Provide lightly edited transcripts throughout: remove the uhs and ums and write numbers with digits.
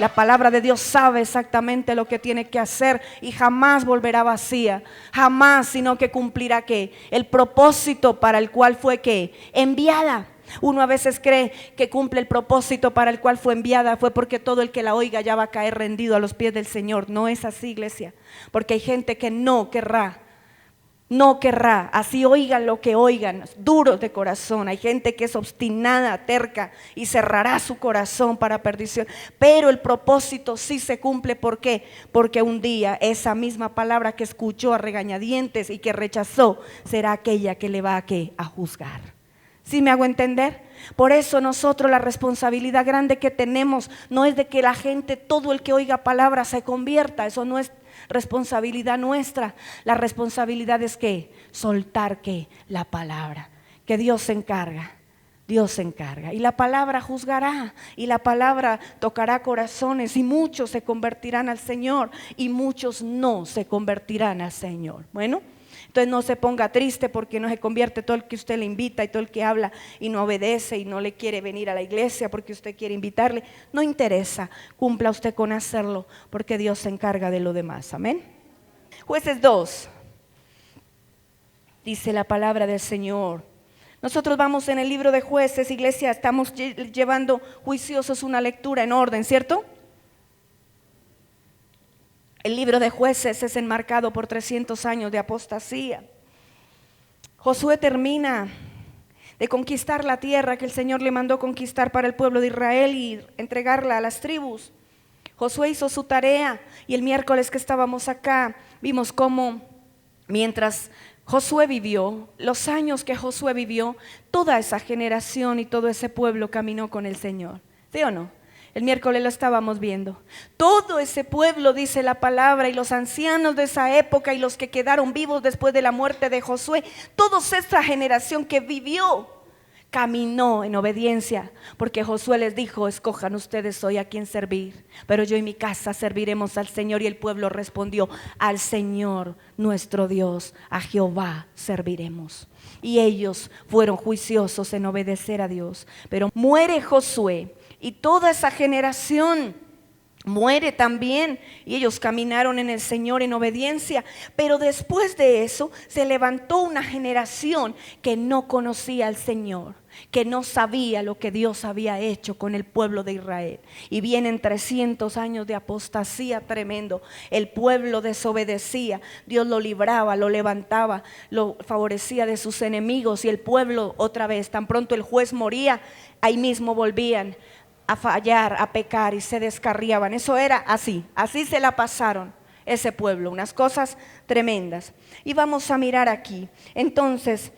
La palabra de Dios sabe exactamente lo que tiene que hacer y jamás volverá vacía, jamás, sino que cumplirá ¿qué? El propósito para el cual fue ¿qué? Enviada. Uno a veces cree que cumple el propósito para el cual fue enviada, fue porque todo el que la oiga ya va a caer rendido a los pies del Señor. No es así, iglesia, porque hay gente que no querrá, así oigan lo que oigan, duros de corazón. Hay gente que es obstinada, terca y cerrará su corazón para perdición. Pero el propósito sí se cumple. ¿Por qué? Porque un día esa misma palabra que escuchó a regañadientes y que rechazó será aquella que le va a juzgar. ¿Sí me hago entender? Por eso nosotros la responsabilidad grande que tenemos no es de que la gente, todo el que oiga palabra se convierta. Eso no es responsabilidad nuestra. La responsabilidad es que soltar que la palabra, que Dios se encarga. Dios se encarga y la palabra juzgará y la palabra tocará corazones y muchos se convertirán al Señor y muchos no se convertirán al Señor. Bueno, entonces no se ponga triste porque no se convierte todo el que usted le invita y todo el que habla y no obedece y no le quiere venir a la iglesia porque usted quiere invitarle. No interesa, cumpla usted con hacerlo porque Dios se encarga de lo demás. Amén. Jueces 2, dice la palabra del Señor. Nosotros vamos en el libro de Jueces, iglesia, estamos llevando juiciosos una lectura en orden, ¿cierto? El libro de Jueces es enmarcado por 300 años de apostasía. Josué termina de conquistar la tierra que el Señor le mandó conquistar para el pueblo de Israel y entregarla a las tribus. Josué hizo su tarea y el miércoles que estábamos acá vimos cómo mientras Josué vivió, los años que Josué vivió, toda esa generación y todo ese pueblo caminó con el Señor. ¿Sí o no? El miércoles lo estábamos viendo. Todo ese pueblo, dice la palabra, y los ancianos de esa época y los que quedaron vivos después de la muerte de Josué, toda esa generación que vivió, caminó en obediencia, porque Josué les dijo: escojan ustedes hoy a quién servir, pero yo y mi casa serviremos al Señor. Y el pueblo respondió: al Señor nuestro Dios, a Jehová serviremos. Y ellos fueron juiciosos en obedecer a Dios. Pero muere Josué y toda esa generación muere también, y ellos caminaron en el Señor en obediencia. Pero después de eso se levantó una generación que no conocía al Señor, que no sabía lo que Dios había hecho con el pueblo de Israel. Y vienen 300 años de apostasía tremendo. El pueblo desobedecía, Dios lo libraba, lo levantaba, lo favorecía de sus enemigos. Y el pueblo otra vez, tan pronto el juez moría, ahí mismo volvían a fallar, a pecar y se descarriaban. Eso era así se la pasaron ese pueblo, unas cosas tremendas. Y vamos a mirar aquí entonces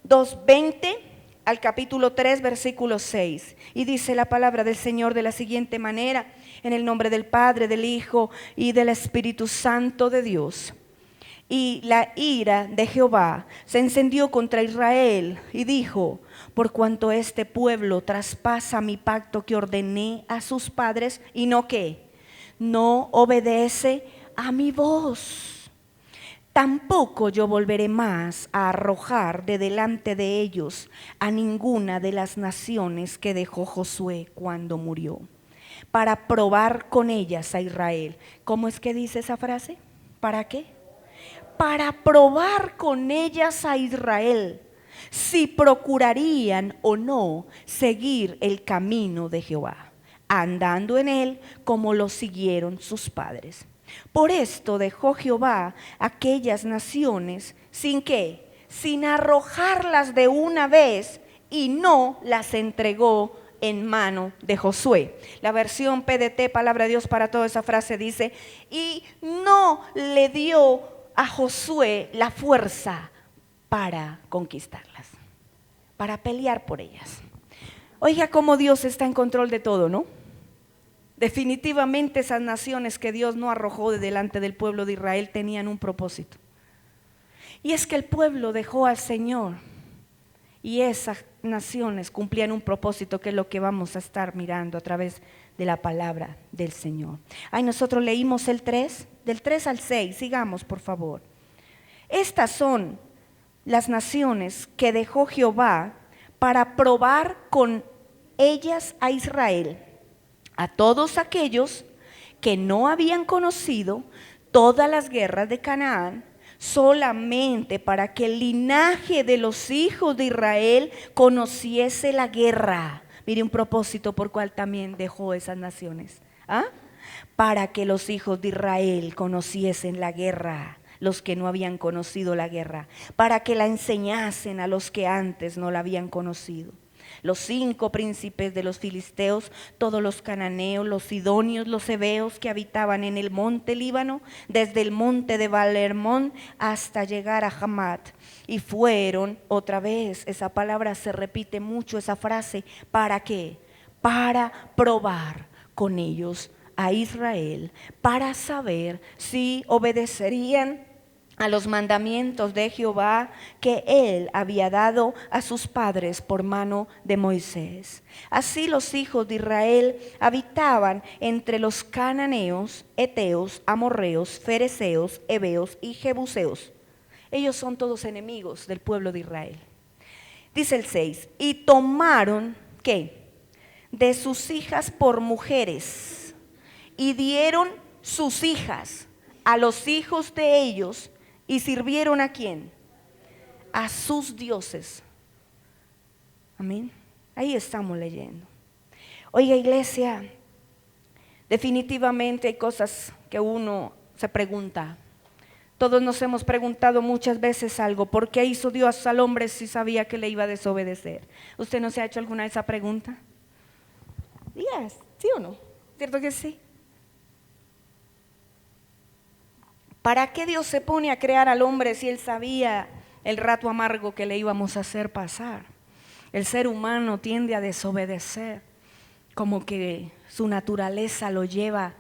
2:20 al capítulo 3 versículo 6, y dice la palabra del Señor de la siguiente manera: en el nombre del Padre, del Hijo y del Espíritu Santo de Dios. Y la ira de Jehová se encendió contra Israel y dijo: por cuanto este pueblo traspasa mi pacto que ordené a sus padres, y no ¿qué? No obedece a mi voz, tampoco yo volveré más a arrojar de delante de ellos a ninguna de las naciones que dejó Josué cuando murió, para probar con ellas a Israel. ¿Cómo es que dice esa frase? ¿Para qué? Para probar con ellas a Israel, si procurarían o no seguir el camino de Jehová, andando en él como lo siguieron sus padres. Por esto dejó Jehová aquellas naciones sin ¿qué? Sin arrojarlas de una vez, y no las entregó en mano de Josué. La versión PDT, Palabra de Dios para Toda, esa frase dice: y no le dio a Josué la fuerza para conquistarlas, para pelear por ellas. Oiga cómo Dios está en control de todo, ¿no? Definitivamente esas naciones que Dios no arrojó de delante del pueblo de Israel tenían un propósito. Y es que el pueblo dejó al Señor y esas naciones cumplían un propósito, que es lo que vamos a estar mirando a través de la palabra del Señor. Ay, nosotros leímos el 3, del 3 al 6, sigamos por favor. Estas son las naciones que dejó Jehová para probar con ellas a Israel, a todos aquellos que no habían conocido todas las guerras de Canaán, solamente para que el linaje de los hijos de Israel conociese la guerra. Mire un propósito por cual también dejó esas naciones. Para que los hijos de Israel conociesen la guerra, los que no habían conocido la guerra, para que la enseñasen a los que antes no la habían conocido. Los 5 príncipes de los filisteos, todos los cananeos, los sidonios, los heveos que habitaban en el monte Líbano, desde el monte de Baal-Hermón hasta llegar a Hamat. Y fueron, otra vez, esa palabra se repite mucho, esa frase, ¿para qué? Para probar con ellos a Israel, para saber si obedecerían a los mandamientos de Jehová que él había dado a sus padres por mano de Moisés. Así los hijos de Israel habitaban entre los cananeos, heteos, amorreos, fereceos, heveos y jebuseos. Ellos son todos enemigos del pueblo de Israel. Dice el 6, y tomaron, ¿qué? De sus hijas por mujeres, y dieron sus hijas a los hijos de ellos, y sirvieron ¿a quién? A sus dioses. Amén. Ahí estamos leyendo. Oiga, iglesia, definitivamente hay cosas que uno se pregunta. Todos nos hemos preguntado muchas veces algo. ¿Por qué hizo Dios al hombre si sabía que le iba a desobedecer? ¿Usted no se ha hecho alguna vez esa pregunta? Días, ¿sí o no? ¿Cierto que sí? ¿Para qué Dios se pone a crear al hombre si él sabía el rato amargo que le íbamos a hacer pasar? El ser humano tiende a desobedecer, como que su naturaleza lo lleva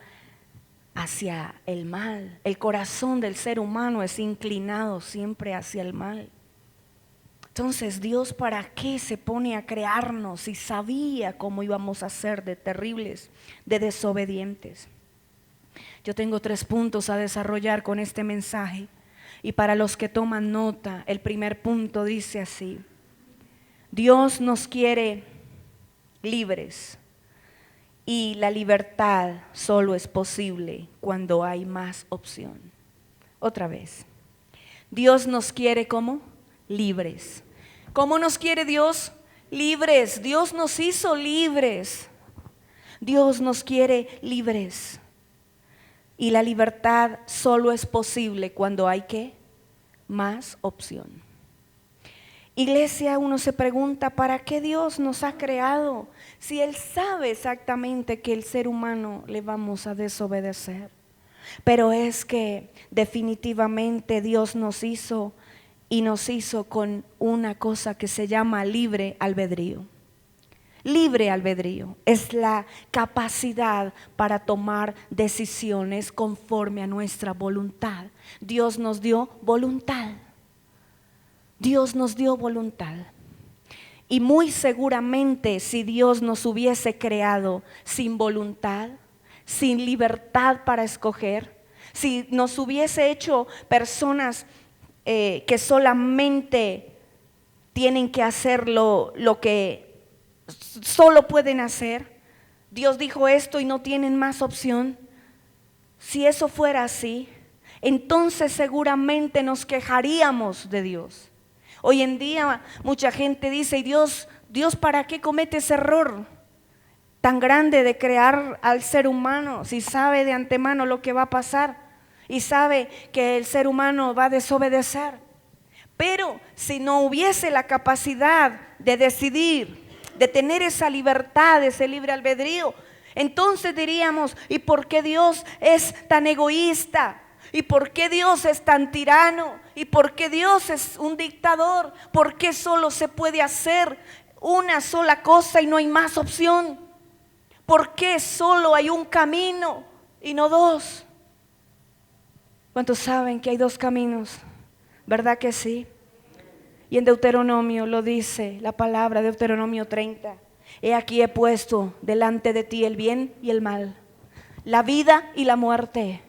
hacia el mal. El corazón del ser humano es inclinado siempre hacia el mal. Entonces, Dios, ¿para qué se pone a crearnos si sabía cómo íbamos a ser de terribles, de desobedientes? Yo tengo 3 puntos a desarrollar con este mensaje, y para los que toman nota, el primer punto dice así: Dios nos quiere libres, y la libertad solo es posible cuando hay más opción. Otra vez, Dios nos quiere ¿cómo? Libres. ¿Cómo nos quiere Dios? Libres. Dios nos hizo libres. Dios nos quiere libres. Y la libertad solo es posible cuando hay ¿qué? Más opción. Iglesia, uno se pregunta, ¿para qué Dios nos ha creado? Si Él sabe exactamente que el ser humano le vamos a desobedecer. Pero es que definitivamente Dios nos hizo, y nos hizo con una cosa que se llama libre albedrío. Libre albedrío es la capacidad para tomar decisiones conforme a nuestra voluntad. Dios nos dio voluntad. Dios nos dio voluntad. Y muy seguramente si Dios nos hubiese creado sin voluntad, sin libertad para escoger, si nos hubiese hecho personas que solamente tienen que hacer lo que solo pueden hacer, Dios dijo esto y no tienen más opción. Si eso fuera así, entonces seguramente nos quejaríamos de Dios. Hoy en día mucha gente dice, ¿y Dios para qué comete ese error tan grande de crear al ser humano si sabe de antemano lo que va a pasar y sabe que el ser humano va a desobedecer? Pero si no hubiese la capacidad de decidir, de tener esa libertad, ese libre albedrío, entonces diríamos, ¿y por qué Dios es tan egoísta? ¿Y por qué Dios es tan tirano? ¿Y por qué Dios es un dictador? ¿Por qué solo se puede hacer una sola cosa y no hay más opción? ¿Por qué solo hay un camino y no 2? ¿Cuántos saben que hay 2 caminos? ¿Verdad que sí? Y en Deuteronomio lo dice la palabra, Deuteronomio 30. He aquí he puesto delante de ti el bien y el mal, la vida y la muerte.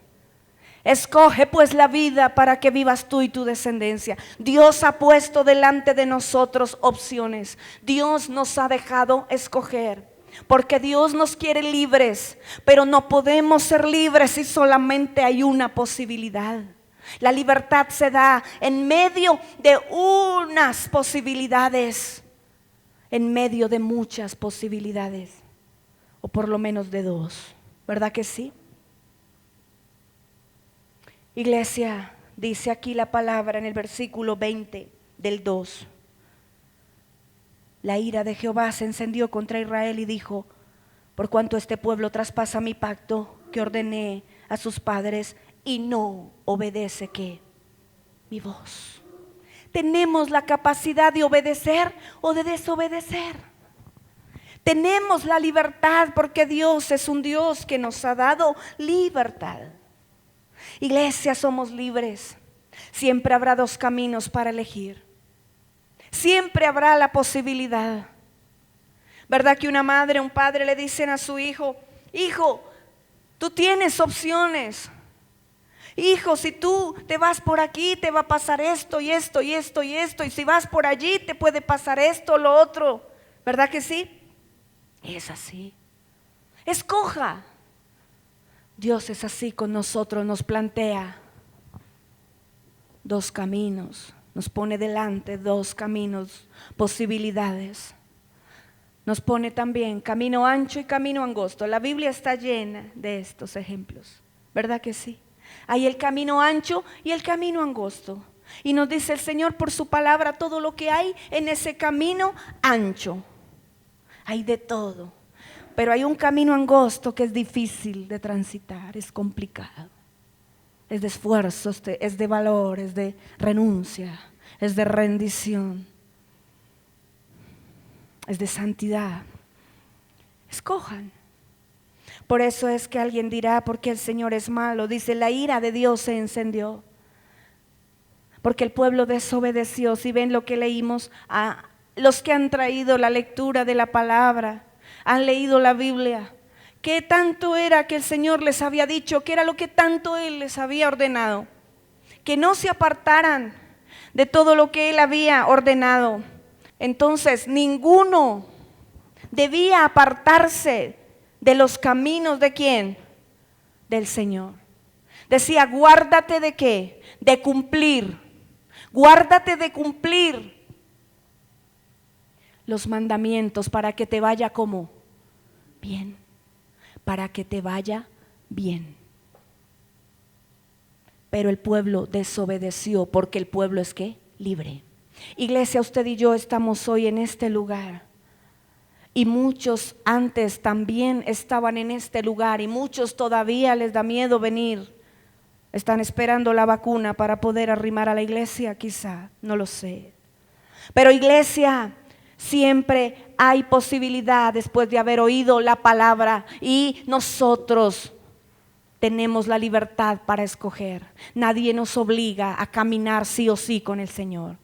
Escoge pues la vida para que vivas tú y tu descendencia. Dios ha puesto delante de nosotros opciones. Dios nos ha dejado escoger. Porque Dios nos quiere libres, pero no podemos ser libres si solamente hay una posibilidad. La libertad se da en medio de unas posibilidades, en medio de muchas posibilidades, o por lo menos de dos, ¿verdad que sí? Iglesia, dice aquí la palabra en el versículo 20 del 2. La ira de Jehová se encendió contra Israel y dijo: por cuanto este pueblo traspasa mi pacto que ordené a sus padres y no obedece ¿qué? Mi voz. Tenemos la capacidad de obedecer o de desobedecer. Tenemos la libertad porque Dios es un Dios que nos ha dado libertad. Iglesia, somos libres. Siempre habrá dos caminos para elegir. Siempre habrá la posibilidad. ¿Verdad que una madre, un padre le dicen a su hijo: hijo, tú tienes opciones. Hijo, si tú te vas por aquí te va a pasar esto y esto y esto y esto. Y si vas por allí te puede pasar esto o lo otro. ¿Verdad que sí? Es así. Escoja. Dios es así con nosotros, nos plantea dos caminos. Nos pone delante dos caminos, posibilidades. Nos pone también camino ancho y camino angosto. La Biblia está llena de estos ejemplos, ¿verdad que sí? Hay el camino ancho y el camino angosto. Y nos dice el Señor por su palabra todo lo que hay en ese camino ancho. Hay de todo. Pero hay un camino angosto que es difícil de transitar, es complicado. Es de esfuerzo, es de valor, es de renuncia, es de rendición, es de santidad. Escojan. Por eso es que alguien dirá: porque el Señor es malo. Dice: la ira de Dios se encendió porque el pueblo desobedeció. Si ven lo que leímos, a los que han traído la lectura de la palabra, han leído la Biblia, ¿qué tanto era que el Señor les había dicho? ¿Qué era lo que tanto Él les había ordenado? Que no se apartaran de todo lo que Él había ordenado. Entonces ninguno debía apartarse de los caminos ¿de quién? Del Señor. Decía: guárdate ¿de qué? De cumplir. Guárdate de cumplir los mandamientos para que te vaya como bien. Para que te vaya bien. Pero el pueblo desobedeció, porque el pueblo es ¿qué? Libre. Iglesia, usted y yo estamos hoy en este lugar. Y muchos antes también estaban en este lugar. Y muchos todavía les da miedo venir. Están esperando la vacuna para poder arrimar a la iglesia, quizá, no lo sé. Pero iglesia, siempre hay posibilidad después de haber oído la palabra. Y nosotros tenemos la libertad para escoger. Nadie nos obliga a caminar sí o sí con el Señor.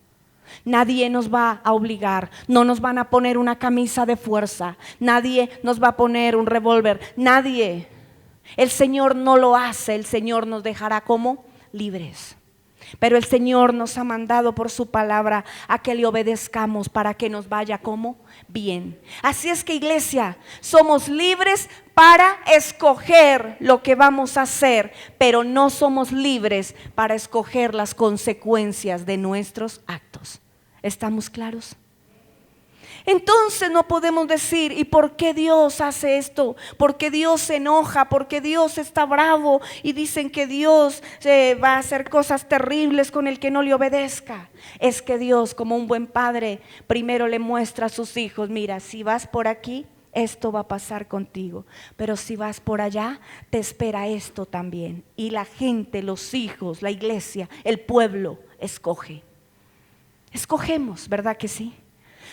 Nadie nos va a obligar. No nos van a poner una camisa de fuerza. Nadie nos va a poner un revólver. Nadie. El Señor no lo hace. El Señor nos dejará como libres. Pero el Señor nos ha mandado por su palabra a que le obedezcamos para que nos vaya como bien. Así es que, iglesia, somos libres para escoger lo que vamos a hacer, pero no somos libres para escoger las consecuencias de nuestros actos. ¿Estamos claros? Entonces no podemos decir: ¿y por qué Dios hace esto? ¿Por qué Dios se enoja? ¿Por qué Dios está bravo? Y dicen que Dios va a hacer cosas terribles con el que no le obedezca. Es que Dios, como un buen padre, primero le muestra a sus hijos: mira, si vas por aquí, esto va a pasar contigo, pero si vas por allá, te espera esto también. Y la gente, los hijos, la iglesia, el pueblo, escoge. Escogemos, ¿verdad que sí?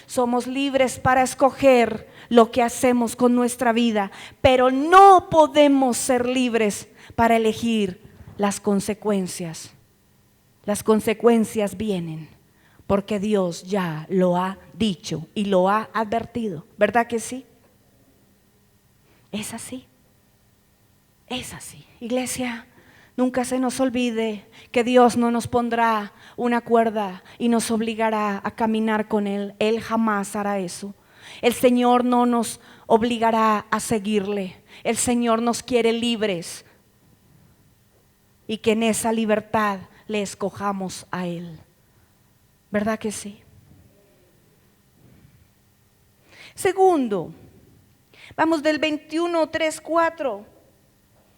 Somos libres para escoger lo que hacemos con nuestra vida, pero no podemos ser libres para elegir las consecuencias. Las consecuencias vienen porque Dios ya lo ha dicho y lo ha advertido, ¿verdad que sí? Es así. Es así. Iglesia, nunca se nos olvide que Dios no nos pondrá una cuerda y nos obligará a caminar con Él. Él jamás hará eso. El Señor no nos obligará a seguirle. El Señor nos quiere libres y que en esa libertad le escojamos a Él. ¿Verdad que sí? Segundo, vamos del 21, 3, 4.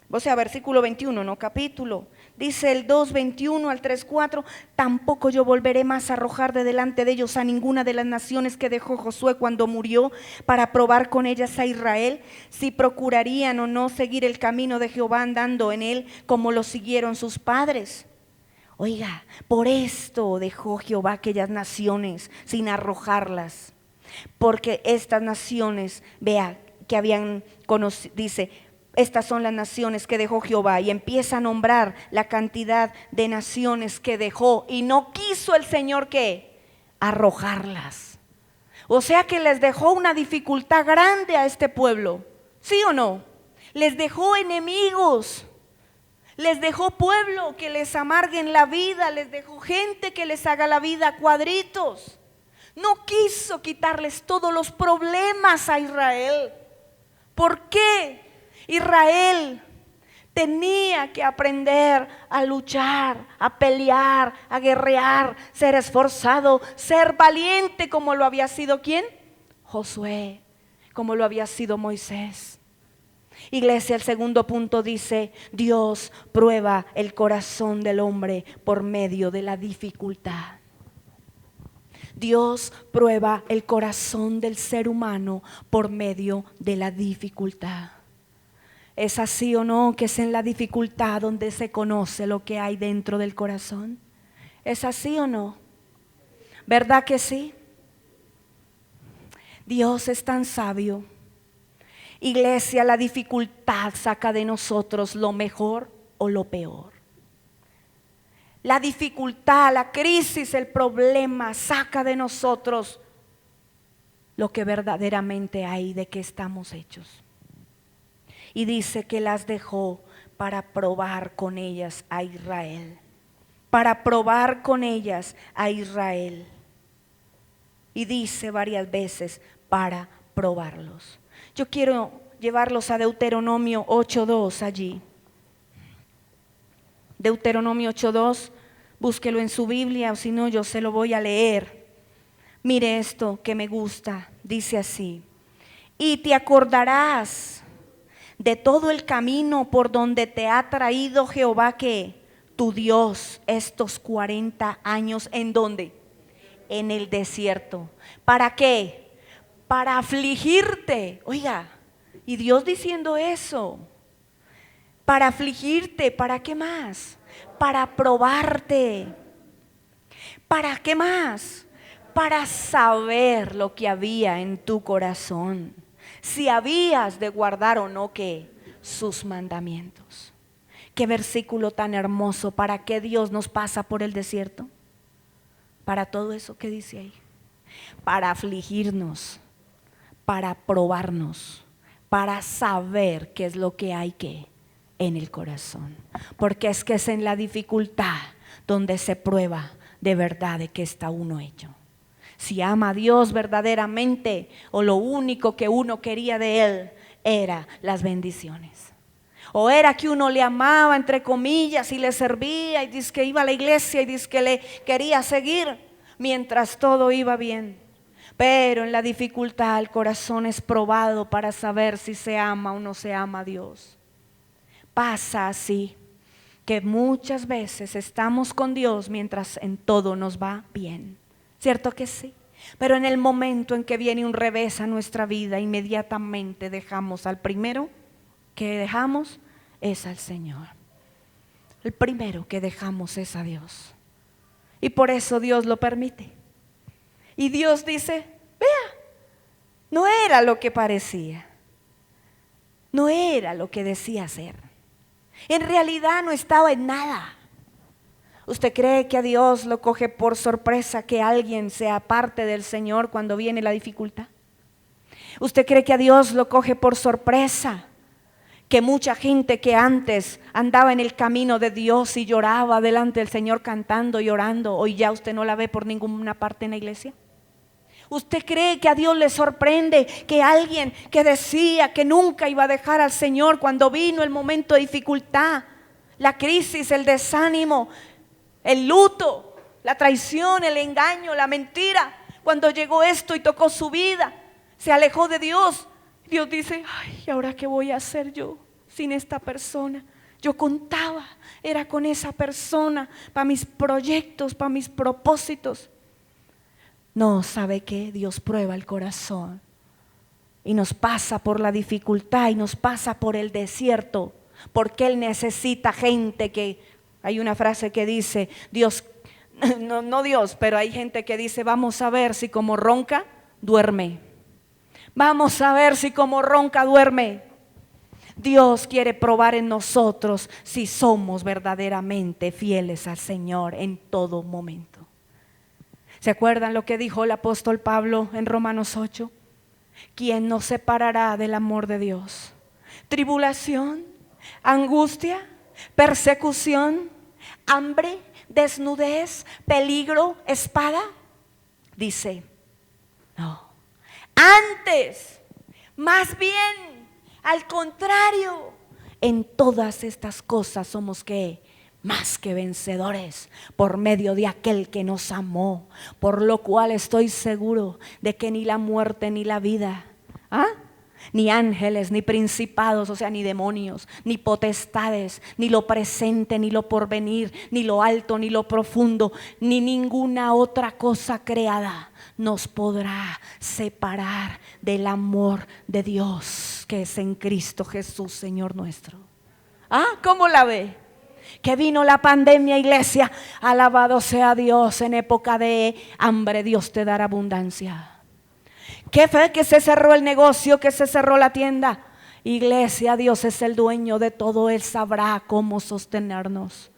O sea, versículo 21, no capítulo. Dice el 2, 21 al 3, 4. Tampoco yo volveré más a arrojar de delante de ellos a ninguna de las naciones que dejó Josué cuando murió, para probar con ellas a Israel si procurarían o no seguir el camino de Jehová andando en él como lo siguieron sus padres. Oiga, por esto dejó Jehová aquellas naciones sin arrojarlas, porque estas naciones, vea, que habían conocido, dice, estas son las naciones que dejó Jehová, y empieza a nombrar la cantidad de naciones que dejó, y no quiso el Señor que arrojarlas. O sea que les dejó una dificultad grande a este pueblo, ¿sí o no? Les dejó enemigos, les dejó pueblo que les amarguen la vida, les dejó gente que les haga la vida cuadritos. No quiso quitarles todos los problemas a Israel. ¿Por qué? Israel tenía que aprender a luchar, a pelear, a guerrear, ser esforzado, ser valiente como lo había sido ¿quién? Josué, como lo había sido Moisés. Iglesia, el segundo punto dice, Dios prueba el corazón del hombre por medio de la dificultad. Dios prueba el corazón del ser humano por medio de la dificultad. ¿Es así o no que es en la dificultad donde se conoce lo que hay dentro del corazón? ¿Es así o no? ¿Verdad que sí? Dios es tan sabio. Iglesia, la dificultad saca de nosotros lo mejor o lo peor. La dificultad, la crisis, el problema saca de nosotros lo que verdaderamente hay, de que estamos hechos. Y dice que las dejó para probar con ellas a Israel. Para probar con ellas a Israel. Y dice varias veces, para probarlos. Yo quiero llevarlos a Deuteronomio 8:2 allí. Deuteronomio 8:2, búsquelo en su Biblia, o si no yo se lo voy a leer. Mire esto que me gusta, dice así: y te acordarás de todo el camino por donde te ha traído Jehová, que tu Dios, estos 40 años, ¿en dónde? En el desierto. ¿Para qué? Para afligirte. Oiga, y Dios diciendo eso, para afligirte. ¿Para qué más? Para probarte. ¿Para qué más? Para saber lo que había en tu corazón, si habías de guardar o no que sus mandamientos. Qué versículo tan hermoso. ¿Para qué Dios nos pasa por el desierto? Para todo eso que dice ahí. Para afligirnos, para probarnos, para saber qué es lo que hay que en el corazón. Porque es que es en la dificultad donde se prueba de verdad de qué está uno hecho. Si ama a Dios verdaderamente, o lo único que uno quería de Él era las bendiciones, o era que uno le amaba entre comillas y le servía y dice que iba a la iglesia y dice que le quería seguir mientras todo iba bien. Pero en la dificultad el corazón es probado para saber si se ama o no se ama a Dios. Pasa así que muchas veces estamos con Dios mientras en todo nos va bien. ¿Cierto que sí? Pero en el momento en que viene un revés a nuestra vida, inmediatamente dejamos al primero que dejamos es al Señor. El primero que dejamos es a Dios. Y por eso Dios lo permite. Y Dios dice, vea, no era lo que parecía. No era lo que decía ser. En realidad no estaba en nada. ¿Usted cree que a Dios lo coge por sorpresa que alguien sea parte del Señor cuando viene la dificultad? ¿Usted cree que a Dios lo coge por sorpresa que mucha gente que antes andaba en el camino de Dios y lloraba delante del Señor cantando y orando, hoy ya usted no la ve por ninguna parte en la iglesia? ¿Usted cree que a Dios le sorprende que alguien que decía que nunca iba a dejar al Señor, cuando vino el momento de dificultad, la crisis, el desánimo, el luto, la traición, el engaño, la mentira, cuando llegó esto y tocó su vida, se alejó de Dios? Dios dice: ay, ¿y ahora qué voy a hacer yo sin esta persona? Yo contaba, era con esa persona para mis proyectos, para mis propósitos. No, ¿sabe qué? Dios prueba el corazón y nos pasa por la dificultad y nos pasa por el desierto, porque Él necesita gente que, hay una frase que dice, Dios, no Dios, pero hay gente que dice: vamos a ver si como ronca, duerme. Vamos a ver si como ronca, duerme. Dios quiere probar en nosotros si somos verdaderamente fieles al Señor en todo momento. ¿Se acuerdan lo que dijo el apóstol Pablo en Romanos 8? ¿Quién nos separará del amor de Dios? ¿Tribulación, angustia, persecución, hambre, desnudez, peligro, espada? Dice: no. Antes, más bien, al contrario, en todas estas cosas somos ¿qué? Más que vencedores por medio de aquel que nos amó, por lo cual estoy seguro de que ni la muerte ni la vida, ni ángeles, ni principados, o sea, ni demonios, ni potestades, ni lo presente, ni lo porvenir, ni lo alto, ni lo profundo, ni ninguna otra cosa creada nos podrá separar del amor de Dios que es en Cristo Jesús, Señor nuestro. ¿Cómo la ve? Que vino la pandemia, iglesia, alabado sea Dios. En época de hambre Dios te dará abundancia. ¿Qué fue? Que se cerró el negocio, que se cerró la tienda. Iglesia, Dios es el dueño de todo, Él sabrá cómo sostenernos.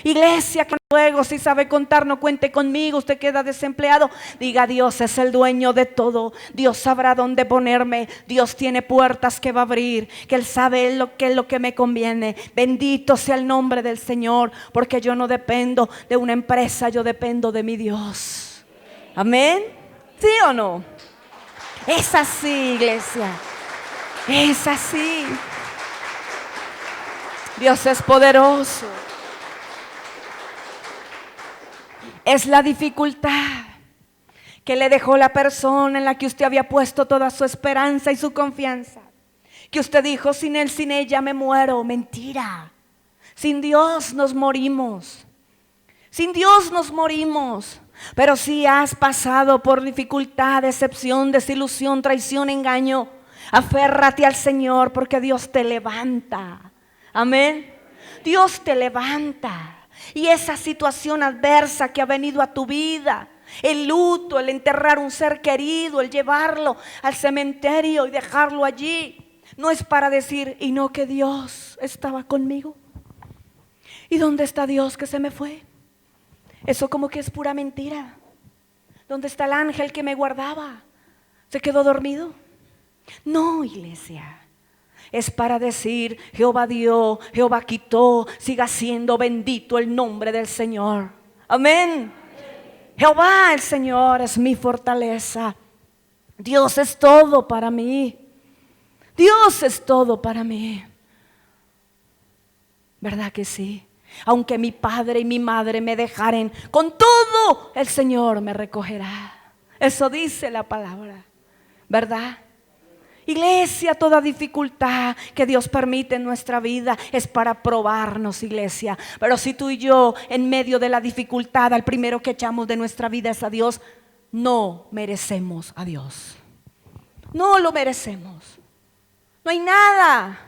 Iglesia, que luego si sabe contar no cuente conmigo, usted queda desempleado, diga: Dios es el dueño de todo, Dios sabrá dónde ponerme, Dios tiene puertas que va a abrir, que Él sabe qué es lo que me conviene. Bendito sea el nombre del Señor, porque yo no dependo de una empresa, yo dependo de mi Dios. Amén. ¿Sí o no? Es así, iglesia, es así. Dios es poderoso. Es la dificultad que le dejó la persona en la que usted había puesto toda su esperanza y su confianza, que usted dijo: sin él, sin ella me muero. Mentira. Sin Dios nos morimos. Sin Dios nos morimos. Pero si has pasado por dificultad, decepción, desilusión, traición, engaño, aférrate al Señor, porque Dios te levanta. Amén. Dios te levanta. Y esa situación adversa que ha venido a tu vida, el luto, el enterrar un ser querido, el llevarlo al cementerio y dejarlo allí, no es para decir: ¿y no que Dios estaba conmigo? ¿Y dónde está Dios que se me fue? Eso como que es pura mentira. ¿Dónde está el ángel que me guardaba? ¿Se quedó dormido? No, iglesia. Es para decir: Jehová dio, Jehová quitó, siga siendo bendito el nombre del Señor. Amén. Jehová el Señor es mi fortaleza. Dios es todo para mí. Dios es todo para mí. ¿Verdad que sí? Aunque mi padre y mi madre me dejaren, con todo el Señor me recogerá. Eso dice la palabra, ¿verdad? Iglesia, toda dificultad que Dios permite en nuestra vida es para probarnos, iglesia. Pero si tú y yo en medio de la dificultad al primero que echamos de nuestra vida es a Dios, no merecemos a Dios. No lo merecemos. No hay nada.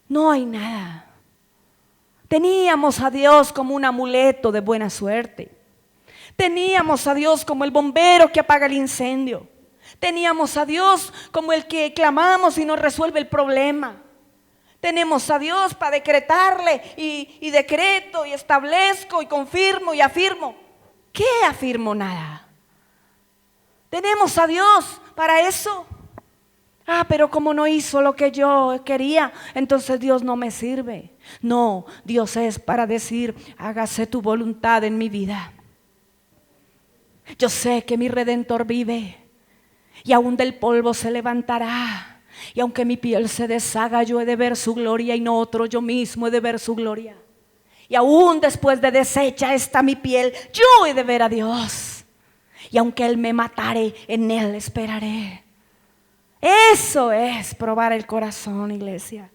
No hay nada. Teníamos a Dios como un amuleto de buena suerte. Teníamos a Dios como el bombero que apaga el incendio. Teníamos a Dios como el que clamamos y nos resuelve el problema. Tenemos a Dios para decretarle y decreto y establezco y confirmo y afirmo. ¿Qué afirmo? Nada. Tenemos a Dios para eso. Pero como no hizo lo que yo quería, entonces Dios no me sirve. No, Dios es para decir: hágase tu voluntad en mi vida. Yo sé que mi Redentor vive y aún del polvo se levantará. Y aunque mi piel se deshaga, yo he de ver su gloria y no otro, yo mismo he de ver su gloria. Y aún después de deshecha está mi piel, yo he de ver a Dios. Y aunque Él me matare, en Él esperaré. Eso es probar el corazón, iglesia.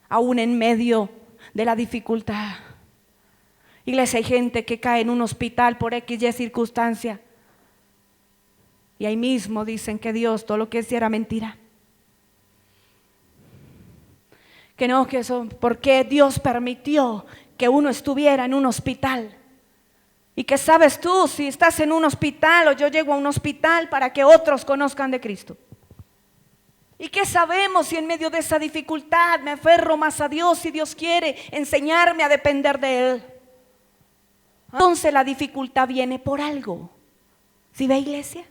Aún en medio de la dificultad. Iglesia, hay gente que cae en un hospital por X y circunstancia. Y ahí mismo dicen que Dios, todo lo que decía era mentira. Que no, que eso, porque Dios permitió que uno estuviera en un hospital. Y que sabes tú si estás en un hospital o yo llego a un hospital para que otros conozcan de Cristo. ¿Y qué sabemos si en medio de esa dificultad me aferro más a Dios, si Dios quiere enseñarme a depender de Él? Entonces la dificultad viene por algo. ¿Sí ve, iglesia?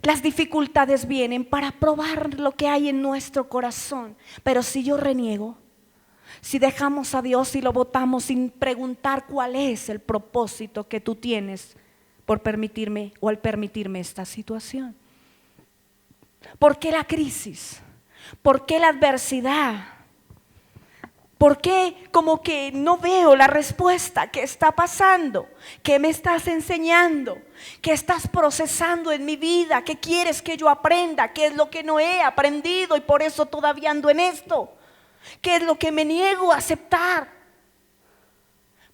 Las dificultades vienen para probar lo que hay en nuestro corazón. Pero si yo reniego, si dejamos a Dios y lo botamos sin preguntar cuál es el propósito que tú tienes por permitirme o al permitirme esta situación. ¿Por qué la crisis? ¿Por qué la adversidad? ¿Por qué como que no veo la respuesta? ¿Qué está pasando? ¿Qué me estás enseñando? ¿Qué estás procesando en mi vida? ¿Qué quieres que yo aprenda? ¿Qué es lo que no he aprendido y por eso todavía ando en esto? ¿Qué es lo que me niego a aceptar?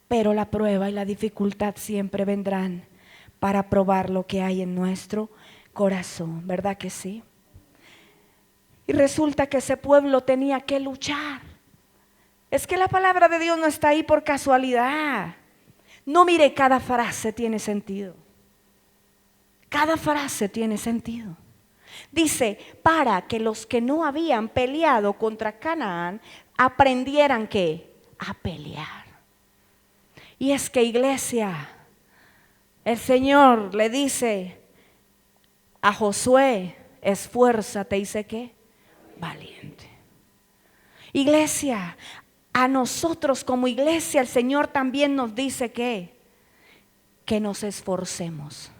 Pero la prueba y la dificultad siempre vendrán para probar lo que hay en nuestro corazón, ¿verdad que sí? Y resulta que ese pueblo tenía que luchar. Es que la palabra de Dios no está ahí por casualidad. No, mire, cada frase tiene sentido. Cada frase tiene sentido. Dice, para que los que no habían peleado contra Canaán aprendieran ¿qué? A pelear. Y es que, iglesia, el Señor le dice a Josué, esfuérzate y sé qué, valiente. Iglesia, a nosotros como iglesia el Señor también nos dice que nos esforcemos,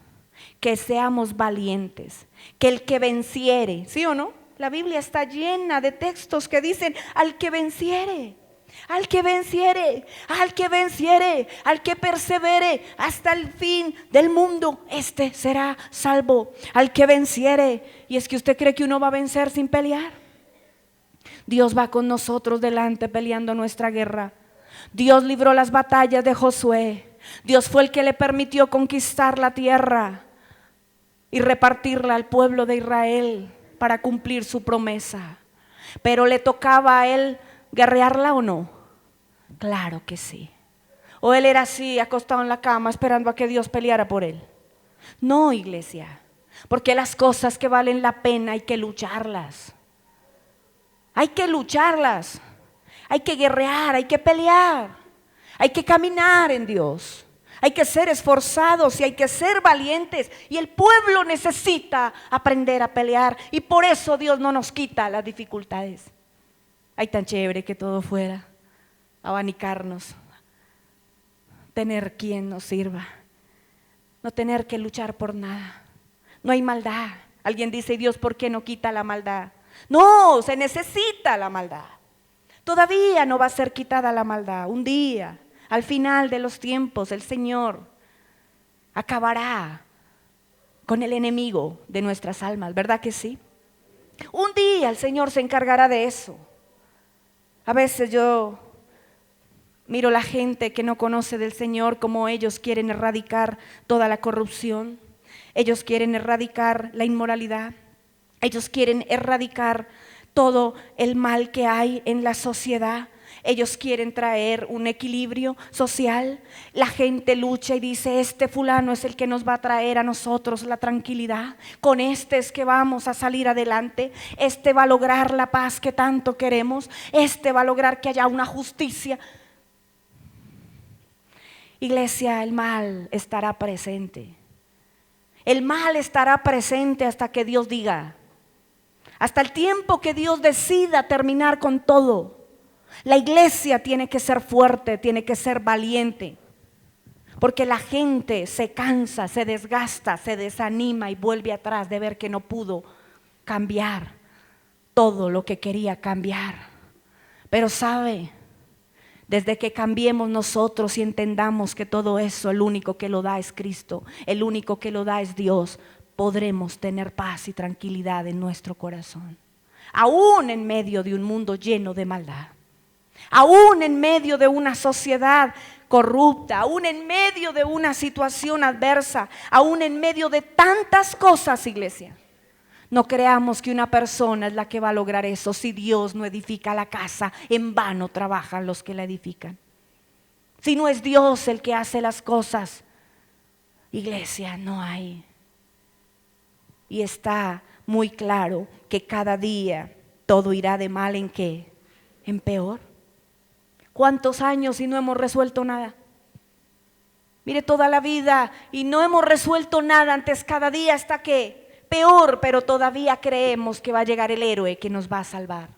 que seamos valientes, que el que venciere, ¿sí o no? La Biblia está llena de textos que dicen al que venciere, al que venciere, al que venciere, al que persevere hasta el fin del mundo, este será salvo, al que venciere. Y es que usted cree que uno va a vencer sin pelear. Dios va con nosotros delante peleando nuestra guerra. Dios libró las batallas de Josué. Dios fue el que le permitió conquistar la tierra y repartirla al pueblo de Israel para cumplir su promesa. Pero ¿le tocaba a él guerrearla o no? Claro que sí. ¿O él era así, acostado en la cama esperando a que Dios peleara por él? No, iglesia, porque las cosas que valen la pena hay que lucharlas. Hay que lucharlas, hay que guerrear, hay que pelear, hay que caminar en Dios, hay que ser esforzados y hay que ser valientes. Y el pueblo necesita aprender a pelear y por eso Dios no nos quita las dificultades. Ay, tan chévere que todo fuera, abanicarnos, tener quien nos sirva, no tener que luchar por nada, no hay maldad. Alguien dice, Dios, ¿por qué no quita la maldad? No, se necesita la maldad. Todavía no va a ser quitada la maldad. Un día, al final de los tiempos, el Señor acabará con el enemigo de nuestras almas, ¿verdad que sí? Un día el Señor se encargará de eso. A veces yo miro la gente que no conoce del Señor, como ellos quieren erradicar toda la corrupción, ellos quieren erradicar la inmoralidad. Ellos quieren erradicar todo el mal que hay en la sociedad. Ellos quieren traer un equilibrio social. La gente lucha y dice, este fulano es el que nos va a traer a nosotros la tranquilidad. Con este es que vamos a salir adelante. Este va a lograr la paz que tanto queremos. Este va a lograr que haya una justicia. Iglesia, el mal estará presente. El mal estará presente hasta que Dios diga. Hasta el tiempo que Dios decida terminar con todo. La iglesia tiene que ser fuerte, tiene que ser valiente. Porque la gente se cansa, se desgasta, se desanima y vuelve atrás de ver que no pudo cambiar todo lo que quería cambiar. Pero sabe, desde que cambiemos nosotros y entendamos que todo eso, el único que lo da es Cristo, el único que lo da es Dios, podremos tener paz y tranquilidad en nuestro corazón. Aún en medio de un mundo lleno de maldad, aún en medio de una sociedad corrupta, aún en medio de una situación adversa, aún en medio de tantas cosas, iglesia. No creamos que una persona es la que va a lograr eso. Si Dios no edifica la casa, en vano trabajan los que la edifican. Si no es Dios el que hace las cosas, iglesia, no hay. Y está muy claro que cada día todo irá de mal en qué, en peor. ¿Cuántos años y no hemos resuelto nada? Mire, toda la vida y no hemos resuelto nada. Antes cada día está que peor, pero todavía creemos que va a llegar el héroe que nos va a salvar.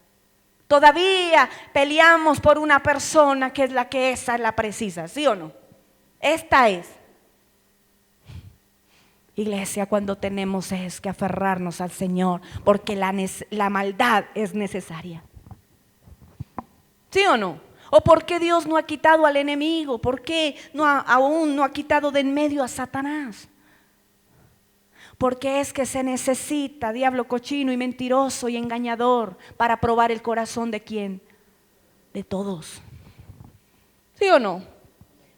Todavía peleamos por una persona que es la que esa es la precisa, ¿sí o no? Esta es. Iglesia, cuando tenemos es que aferrarnos al Señor, porque la maldad es necesaria. ¿Sí o no? ¿O por qué Dios no ha quitado al enemigo? ¿Por qué aún no ha quitado de en medio a Satanás? Porque es que se necesita diablo cochino y mentiroso y engañador para probar el corazón ¿de quién? De todos. ¿Sí o no?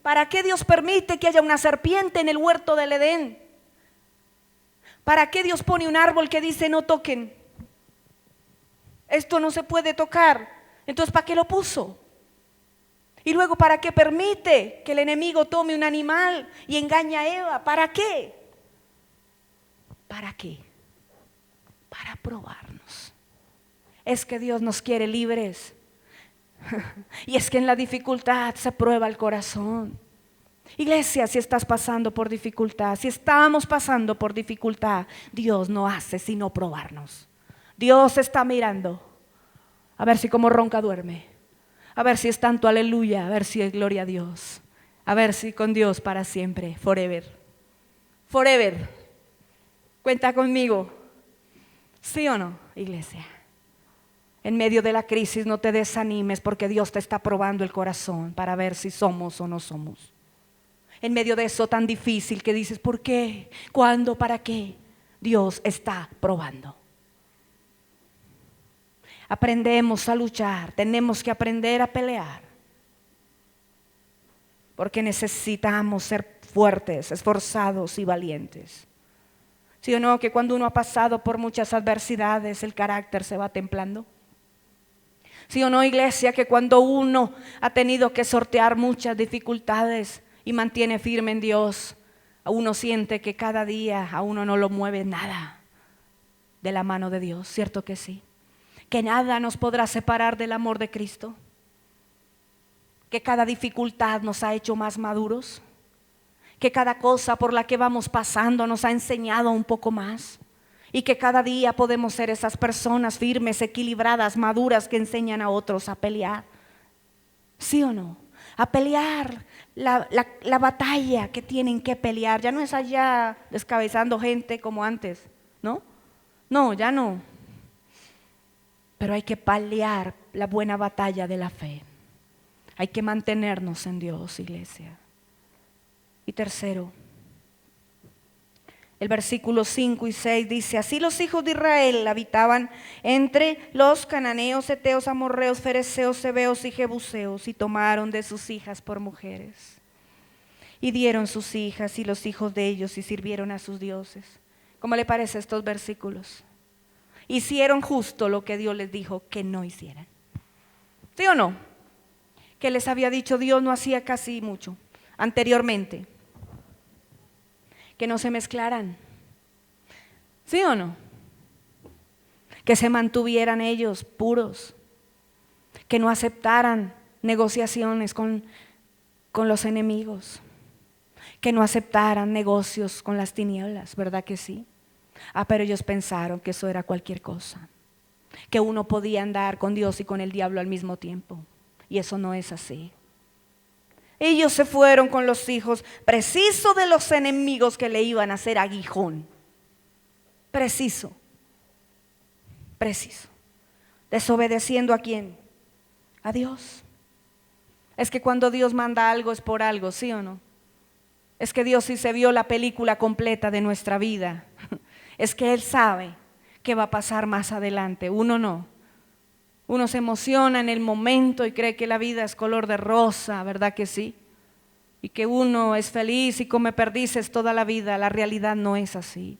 ¿Para qué Dios permite que haya una serpiente en el huerto del Edén? ¿Para qué Dios pone un árbol que dice no toquen? Esto no se puede tocar. Entonces, ¿para qué lo puso? Y luego, ¿para qué permite que el enemigo tome un animal y engañe a Eva? ¿Para qué? ¿Para qué? Para probarnos. Es que Dios nos quiere libres. Y es que en la dificultad se prueba el corazón. Iglesia, si estás pasando por dificultad, si estamos pasando por dificultad, Dios no hace sino probarnos. Dios está mirando a ver si como ronca duerme, a ver si es tanto aleluya, a ver si es gloria a Dios, a ver si con Dios para siempre, forever, forever. Cuenta conmigo, ¿sí o no, iglesia? En medio de la crisis no te desanimes, porque Dios te está probando el corazón para ver si somos o no somos. En medio de eso tan difícil que dices, ¿por qué? ¿Cuándo? ¿Para qué? Dios está probando. Aprendemos a luchar, tenemos que aprender a pelear, porque necesitamos ser fuertes, esforzados y valientes. ¿Sí o no? Que cuando uno ha pasado por muchas adversidades, el carácter se va templando. ¿Sí o no, iglesia? Que cuando uno ha tenido que sortear muchas dificultades y mantiene firme en Dios, a uno siente que cada día a uno no lo mueve nada de la mano de Dios, ¿cierto que sí? Que nada nos podrá separar del amor de Cristo, que cada dificultad nos ha hecho más maduros, que cada cosa por la que vamos pasando nos ha enseñado un poco más, y que cada día podemos ser esas personas firmes, equilibradas, maduras, que enseñan a otros a pelear. ¿Sí o no? A pelear la batalla que tienen que pelear. Ya no es allá descabezando gente como antes, ¿no? No, ya no. Pero hay que pelear la buena batalla de la fe. Hay que mantenernos en Dios, iglesia. Y tercero, el versículo 5 y 6 dice: así los hijos de Israel habitaban entre los cananeos, heteos, amorreos, fereceos, sebeos y jebuseos, y tomaron de sus hijas por mujeres, y dieron sus hijas y los hijos de ellos, y sirvieron a sus dioses. ¿Cómo le parece estos versículos? Hicieron justo lo que Dios les dijo que no hicieran. ¿Sí o no? Que les había dicho Dios, no hacía casi mucho anteriormente. Que no se mezclaran. ¿Sí o no? Que se mantuvieran ellos puros. Que no aceptaran negociaciones con los enemigos. Que no aceptaran negocios con las tinieblas, ¿verdad que sí? Pero ellos pensaron que eso era cualquier cosa. Que uno podía andar con Dios y con el diablo al mismo tiempo. Y eso no es así. Ellos se fueron con los hijos, preciso de los enemigos que le iban a hacer aguijón. Preciso. Desobedeciendo ¿a quién? A Dios. Es que cuando Dios manda algo es por algo, ¿sí o no? Es que Dios sí se vio la película completa de nuestra vida. Es que Él sabe qué va a pasar más adelante. Uno no. Uno se emociona en el momento y cree que la vida es color de rosa, ¿verdad que sí? Y que uno es feliz y come perdices toda la vida. La realidad no es así.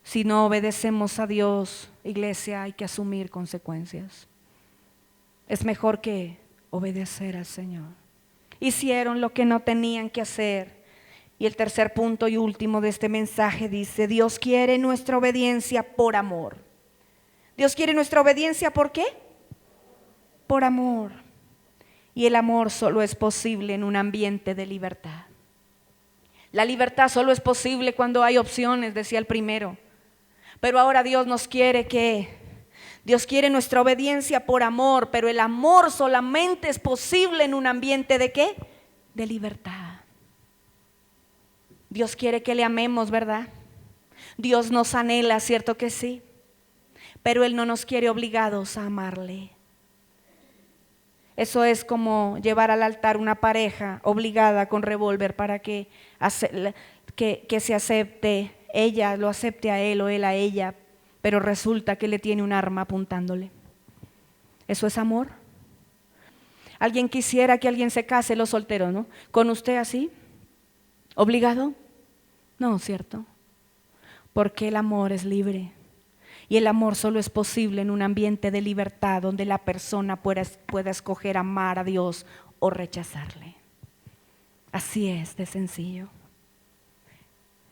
Si no obedecemos a Dios, iglesia, hay que asumir consecuencias. Es mejor que obedecer al Señor. Hicieron lo que no tenían que hacer. Y el tercer punto y último de este mensaje dice: Dios quiere nuestra obediencia por amor. Dios quiere nuestra obediencia ¿por qué? Por amor. Y el amor solo es posible en un ambiente de libertad. La libertad solo es posible cuando hay opciones, decía el primero. Pero ahora Dios quiere nuestra obediencia por amor, pero el amor solamente es posible en un ambiente ¿de qué? De libertad. Dios quiere que le amemos, ¿verdad? Dios nos anhela, ¿cierto que sí? Pero Él no nos quiere obligados a amarle. Eso es como llevar al altar una pareja obligada con revólver para que se acepte, ella lo acepte a él o él a ella, pero resulta que le tiene un arma apuntándole. ¿Eso es amor? ¿Alguien quisiera que alguien se case, los solteros, no? ¿Con usted así? ¿Obligado? No, ¿cierto? Porque el amor es libre. Y el amor solo es posible en un ambiente de libertad donde la persona pueda escoger amar a Dios o rechazarle. Así es de sencillo.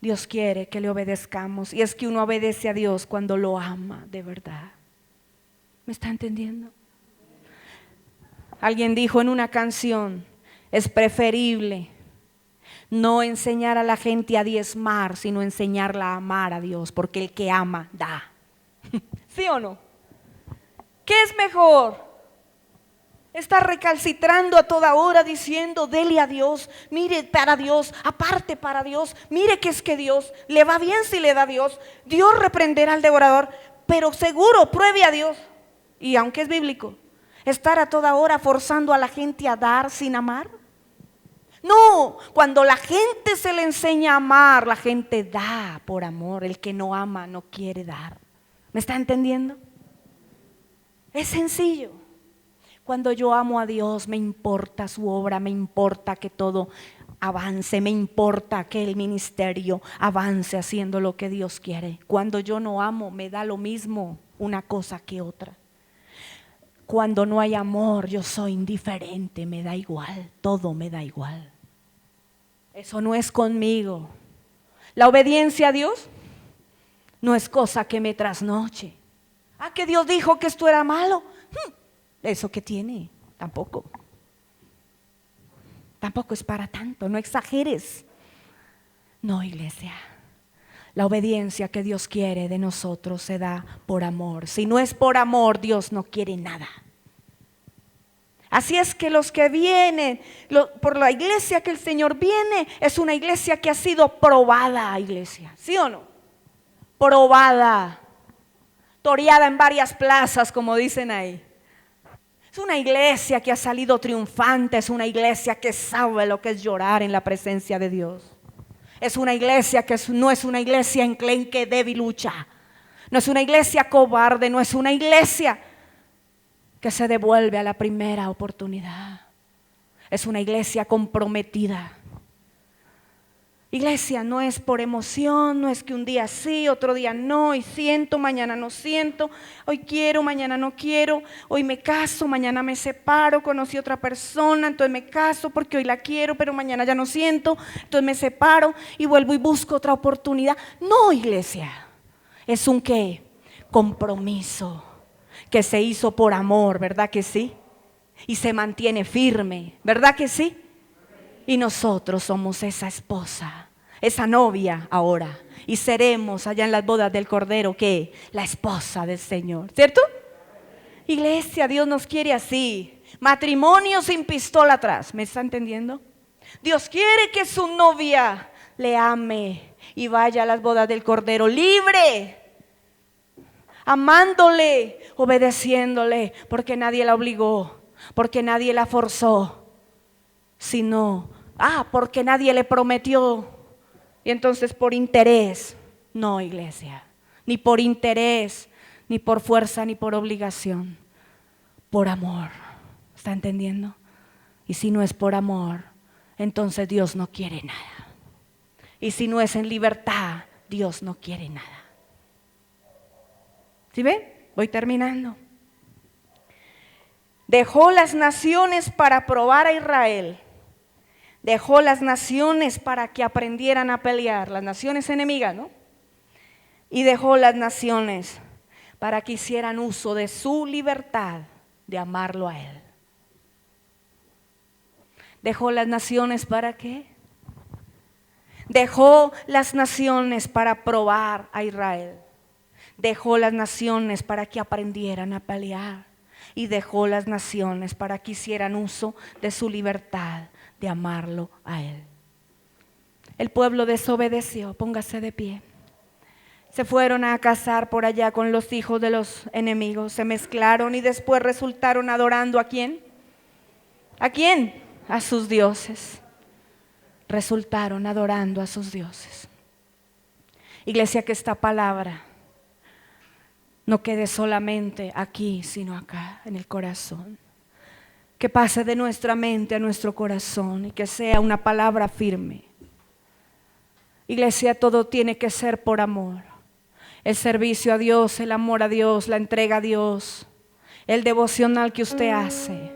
Dios quiere que le obedezcamos, y es que uno obedece a Dios cuando lo ama de verdad. ¿Me está entendiendo? Alguien dijo en una canción: es preferible no enseñar a la gente a diezmar, sino enseñarla a amar a Dios, porque el que ama da. ¿Sí o no? ¿Qué es mejor? Estar recalcitrando a toda hora diciendo dele a Dios, mire para Dios, aparte para Dios, mire que es que Dios le va bien si le da a Dios. Dios reprenderá al devorador, pero seguro pruebe a Dios. Y aunque es bíblico, estar a toda hora forzando a la gente a dar sin amar. No, cuando la gente se le enseña a amar, la gente da por amor. El que no ama no quiere dar. ¿Me está entendiendo? Es sencillo. Cuando yo amo a Dios, me importa su obra, me importa que todo avance, me importa que el ministerio avance haciendo lo que Dios quiere. Cuando yo no amo, me da lo mismo una cosa que otra. Cuando no hay amor, yo soy indiferente, me da igual, todo me da igual. Eso no es conmigo. La obediencia a Dios no es cosa que me trasnoche. Que Dios dijo que esto era malo. ¿Eso qué tiene? Tampoco es para tanto, no exageres. No, iglesia, la obediencia que Dios quiere de nosotros se da por amor. Si no es por amor, Dios no quiere nada. Así es que los que vienen por la iglesia que el Señor viene, es una iglesia que ha sido probada, iglesia, ¿sí o no? Probada, toreada en varias plazas, como dicen ahí. Es una iglesia que ha salido triunfante, es una iglesia que sabe lo que es llorar en la presencia de Dios. Es una iglesia que no es una iglesia enclenque, débil, lucha. No es una iglesia cobarde, no es una iglesia que se devuelve a la primera oportunidad. Es una iglesia comprometida. Iglesia no es por emoción, no es que un día sí, otro día no, hoy siento, mañana no siento, hoy quiero, mañana no quiero, hoy me caso, mañana me separo, conocí a otra persona, entonces me caso porque hoy la quiero, pero mañana ya no siento, entonces me separo y vuelvo y busco otra oportunidad. No, iglesia, es un ¿qué? Compromiso que se hizo por amor, ¿verdad que sí? Y se mantiene firme, ¿verdad que sí? Y nosotros somos esa esposa, esa novia ahora. Y seremos allá en las bodas del Cordero, ¿qué? La esposa del Señor, ¿cierto? Iglesia, Dios nos quiere así. Matrimonio sin pistola atrás. ¿Me está entendiendo? Dios quiere que su novia le ame y vaya a las bodas del Cordero libre, amándole, obedeciéndole, porque nadie la obligó, porque nadie la forzó, sino, porque nadie le prometió. Y entonces por interés, no, iglesia, ni por interés, ni por fuerza, ni por obligación, por amor. ¿Está entendiendo? Y si no es por amor, entonces Dios no quiere nada. Y si no es en libertad, Dios no quiere nada. ¿Sí ven? Voy terminando. Dejó las naciones para probar a Israel. Dejó las naciones para que aprendieran a pelear, las naciones enemigas, ¿no? Y dejó las naciones para que hicieran uso de su libertad de amarlo a Él. ¿Dejó las naciones para qué? Dejó las naciones para probar a Israel. Dejó las naciones para que aprendieran a pelear. Y dejó las naciones para que hicieran uso de su libertad de amarlo a Él. El pueblo desobedeció. Póngase de pie. Se fueron a casar por allá con los hijos de los enemigos. Se mezclaron y después resultaron adorando ¿a quién? ¿A quién? A sus dioses. Resultaron adorando a sus dioses. Iglesia, que esta palabra no quede solamente aquí, sino acá, en el corazón. Que pase de nuestra mente a nuestro corazón y que sea una palabra firme. Iglesia, todo tiene que ser por amor. El servicio a Dios, el amor a Dios, la entrega a Dios, el devocional que usted hace.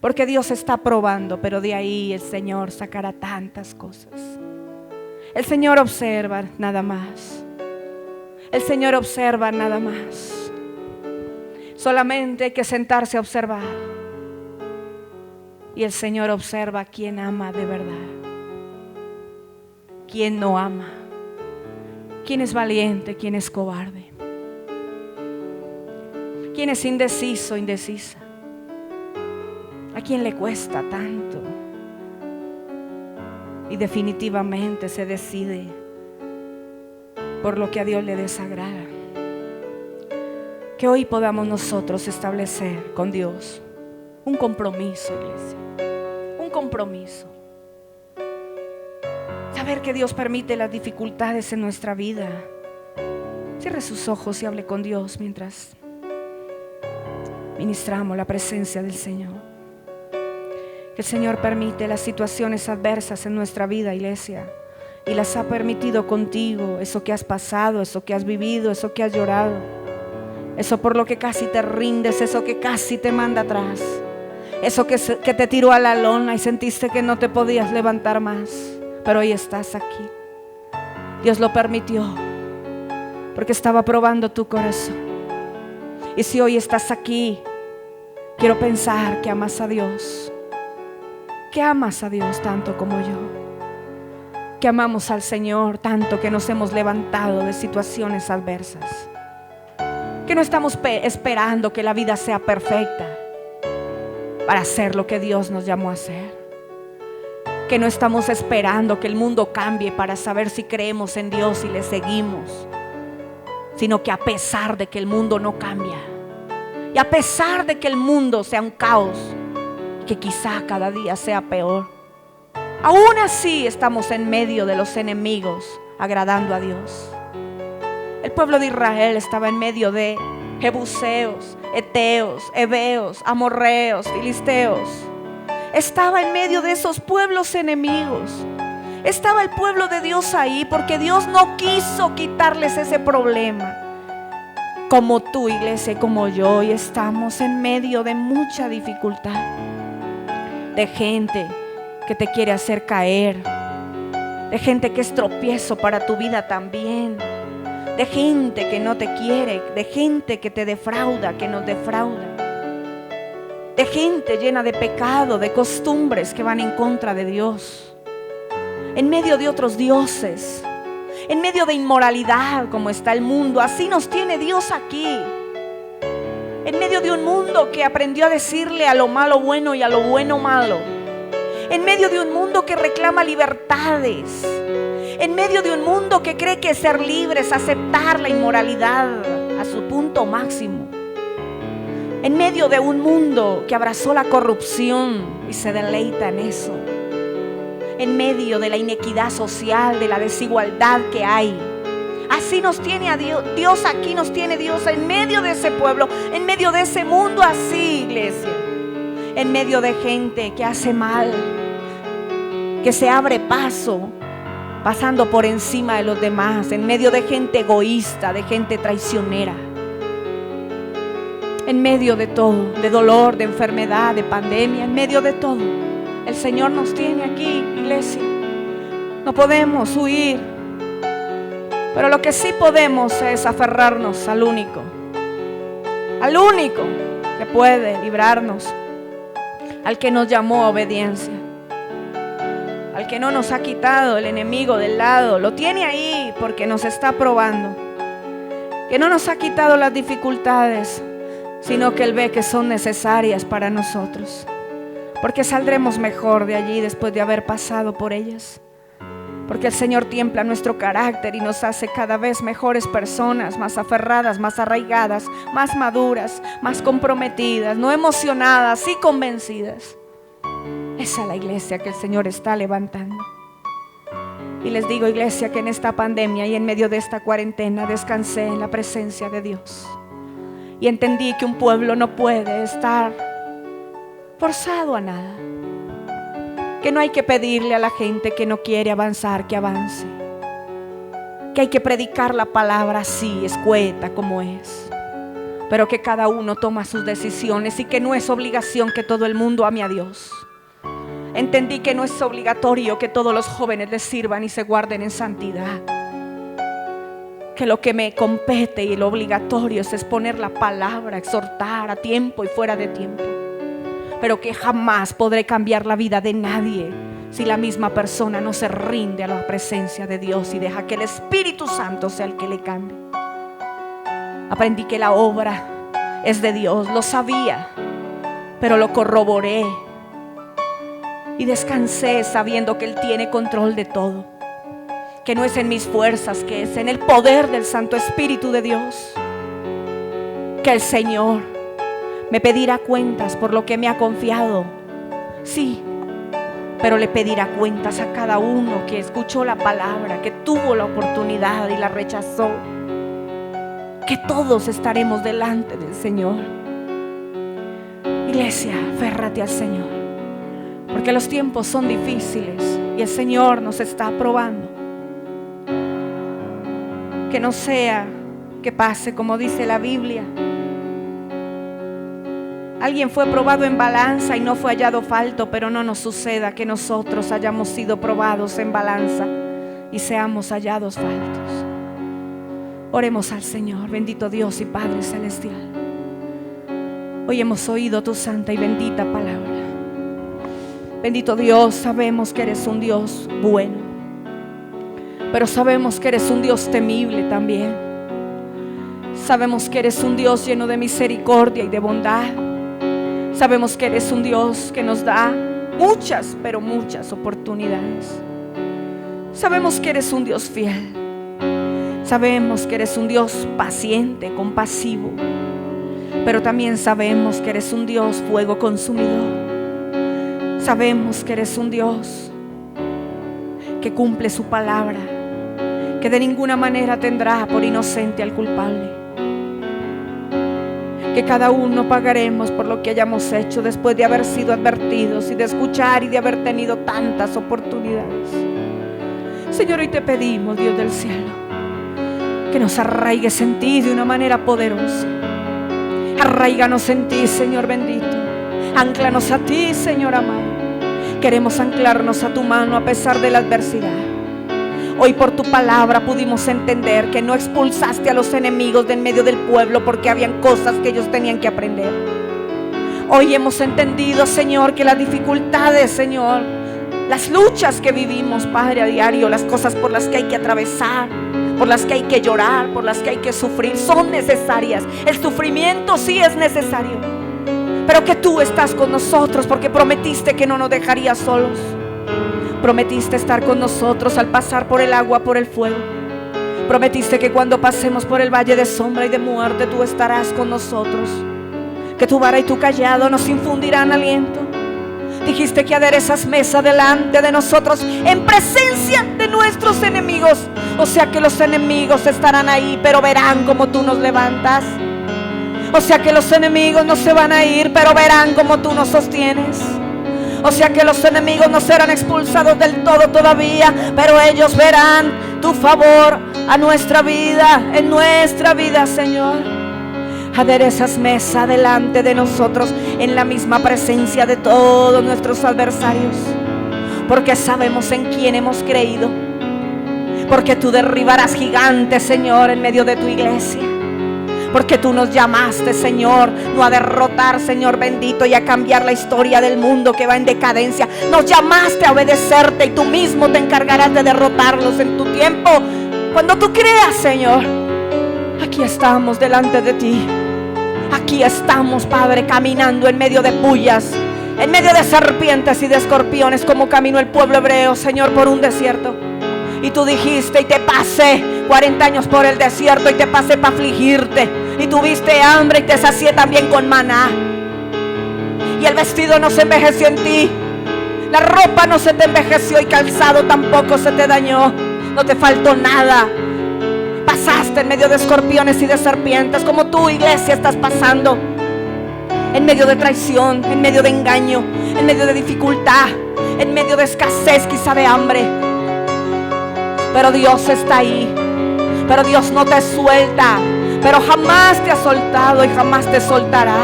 Porque Dios está probando, pero de ahí el Señor sacará tantas cosas. El Señor observa nada más. El Señor observa nada más. Solamente hay que sentarse a observar. Y el Señor observa quién ama de verdad, quién no ama, quién es valiente, quién es cobarde, quién es indeciso, indecisa, a quién le cuesta tanto y definitivamente se decide por lo que a Dios le desagrada. Que hoy podamos nosotros establecer con Dios un compromiso, iglesia, un compromiso. Saber que Dios permite las dificultades en nuestra vida. Cierre sus ojos y hable con Dios mientras ministramos la presencia del Señor. Que el Señor permite las situaciones adversas en nuestra vida, iglesia, y las ha permitido contigo. Eso que has pasado, eso que has vivido, eso que has llorado, eso por lo que casi te rindes, eso que casi te manda atrás, eso que te tiró a la lona y sentiste que no te podías levantar más, pero hoy estás aquí. Dios lo permitió porque estaba probando tu corazón. Y si hoy estás aquí, quiero pensar que amas a Dios, que amas a Dios tanto como yo, que amamos al Señor tanto que nos hemos levantado de situaciones adversas, que no estamos esperando que la vida sea perfecta para hacer lo que Dios nos llamó a hacer, que no estamos esperando que el mundo cambie para saber si creemos en Dios y le seguimos, sino que a pesar de que el mundo no cambia y a pesar de que el mundo sea un caos, que quizá cada día sea peor, aún así estamos en medio de los enemigos agradando a Dios. El pueblo de Israel estaba en medio de jebuseos, eteos, heveos, amorreos, filisteos. Estaba en medio de esos pueblos enemigos. Estaba el pueblo de Dios ahí porque Dios no quiso quitarles ese problema. Como tú, iglesia, y como yo, hoy estamos en medio de mucha dificultad, de gente que te quiere hacer caer, de gente que es tropiezo para tu vida también, de gente que no te quiere, de gente que te defrauda, que nos defrauda, de gente llena de pecado, de costumbres que van en contra de Dios, en medio de otros dioses, en medio de inmoralidad como está el mundo. Así nos tiene Dios aquí. En medio de un mundo que aprendió a decirle a lo malo bueno y a lo bueno malo. En medio de un mundo que reclama libertades. En medio de un mundo que cree que ser libre es aceptar la inmoralidad a su punto máximo. En medio de un mundo que abrazó la corrupción y se deleita en eso. En medio de la inequidad social, de la desigualdad que hay. Así nos tiene a Dios. Dios aquí nos tiene Dios en medio de ese pueblo, en medio de ese mundo así, iglesia. En medio de gente que hace mal, que se abre paso, pasando por encima de los demás. En medio de gente egoísta, de gente traicionera. En medio de todo, de dolor, de enfermedad, de pandemia, en medio de todo, el Señor nos tiene aquí, iglesia. No podemos huir, pero lo que sí podemos es aferrarnos al único que puede librarnos, al que nos llamó a obediencia, al que no nos ha quitado el enemigo del lado. Lo tiene ahí porque nos está probando, que no nos ha quitado las dificultades, sino que Él ve que son necesarias para nosotros, porque saldremos mejor de allí después de haber pasado por ellas, porque el Señor tiembla nuestro carácter y nos hace cada vez mejores personas, más aferradas, más arraigadas, más maduras, más comprometidas, no emocionadas, sí convencidas. Esa es la iglesia que el Señor está levantando. Y les digo, iglesia, que en esta pandemia y en medio de esta cuarentena descansé en la presencia de Dios. Y entendí que un pueblo no puede estar forzado a nada. Que no hay que pedirle a la gente que no quiere avanzar que avance. Que hay que predicar la palabra así, escueta como es. Pero que cada uno toma sus decisiones y que no es obligación que todo el mundo ame a Dios. Entendí que no es obligatorio que todos los jóvenes les sirvan y se guarden en santidad. Que lo que me compete y lo obligatorio es exponer la palabra, exhortar a tiempo y fuera de tiempo. Pero que jamás podré cambiar la vida de nadie si la misma persona no se rinde a la presencia de Dios y deja que el Espíritu Santo sea el que le cambie. Aprendí que la obra es de Dios, lo sabía, pero lo corroboré y descansé sabiendo que Él tiene control de todo. Que no es en mis fuerzas, que es en el poder del Santo Espíritu de Dios. Que el Señor me pedirá cuentas por lo que me ha confiado. Sí, pero le pedirá cuentas a cada uno que escuchó la palabra, que tuvo la oportunidad y la rechazó. Que todos estaremos delante del Señor. Iglesia, aférrate al Señor, porque los tiempos son difíciles y el Señor nos está probando. Que no sea que pase como dice la Biblia. Alguien fue probado en balanza y no fue hallado falto, pero no nos suceda que nosotros hayamos sido probados en balanza y seamos hallados faltos. Oremos al Señor. Bendito Dios y Padre Celestial, hoy hemos oído tu santa y bendita palabra. Bendito Dios, sabemos que eres un Dios bueno, pero sabemos que eres un Dios temible también. Sabemos que eres un Dios lleno de misericordia y de bondad. Sabemos que eres un Dios que nos da muchas, pero muchas oportunidades. Sabemos que eres un Dios fiel. Sabemos que eres un Dios paciente, compasivo. Pero también sabemos que eres un Dios fuego consumidor. Sabemos que eres un Dios que cumple su palabra, que de ninguna manera tendrá por inocente al culpable. Que cada uno pagaremos por lo que hayamos hecho después de haber sido advertidos y de escuchar y de haber tenido tantas oportunidades. Señor, hoy te pedimos, Dios del cielo, que nos arraigues en ti de una manera poderosa. Arraiganos en ti, Señor bendito. Anclanos a ti, Señor amado. Queremos anclarnos a tu mano a pesar de la adversidad. Hoy por tu palabra pudimos entender que no expulsaste a los enemigos de en medio del pueblo porque habían cosas que ellos tenían que aprender. Hoy hemos entendido, Señor, que las dificultades, Señor, las luchas que vivimos, Padre, a diario, las cosas por las que hay que atravesar, por las que hay que llorar, por las que hay que sufrir, son necesarias. El sufrimiento sí es necesario, pero que tú estás con nosotros porque prometiste que no nos dejarías solos. Prometiste estar con nosotros al pasar por el agua, por el fuego. Prometiste que cuando pasemos por el valle de sombra y de muerte, tú estarás con nosotros. Que tu vara y tu callado nos infundirán aliento. Dijiste que aderezas mesa delante de nosotros en presencia de nuestros enemigos. O sea que los enemigos estarán ahí, pero verán como tú nos levantas. O sea que los enemigos no se van a ir, pero verán como tú nos sostienes. O sea que los enemigos no serán expulsados del todo todavía, pero ellos verán tu favor a nuestra vida, en nuestra vida, Señor. Aderezas mesa delante de nosotros en la misma presencia de todos nuestros adversarios, porque sabemos en quién hemos creído, porque tú derribarás gigantes, Señor, en medio de tu iglesia, porque tú nos llamaste, Señor, no a derrotar, Señor bendito, y a cambiar la historia del mundo que va en decadencia. Nos llamaste a obedecerte y tú mismo te encargarás de derrotarlos en tu tiempo, cuando tú creas, Señor. Aquí estamos delante de ti. Aquí estamos, Padre, caminando en medio de pullas, en medio de serpientes y de escorpiones, como caminó el pueblo hebreo, Señor, por un desierto. Y tú dijiste: y te pasé 40 años por el desierto, y te pasé para afligirte, y tuviste hambre y te sacié también con maná. Y el vestido no se envejeció en ti, la ropa no se te envejeció, y calzado tampoco se te dañó. No te faltó nada. Pasaste en medio de escorpiones y de serpientes, como tú, iglesia, estás pasando en medio de traición, en medio de engaño, en medio de dificultad, en medio de escasez, quizá de hambre. Pero Dios está ahí, pero Dios no te suelta, pero jamás te ha soltado y jamás te soltará.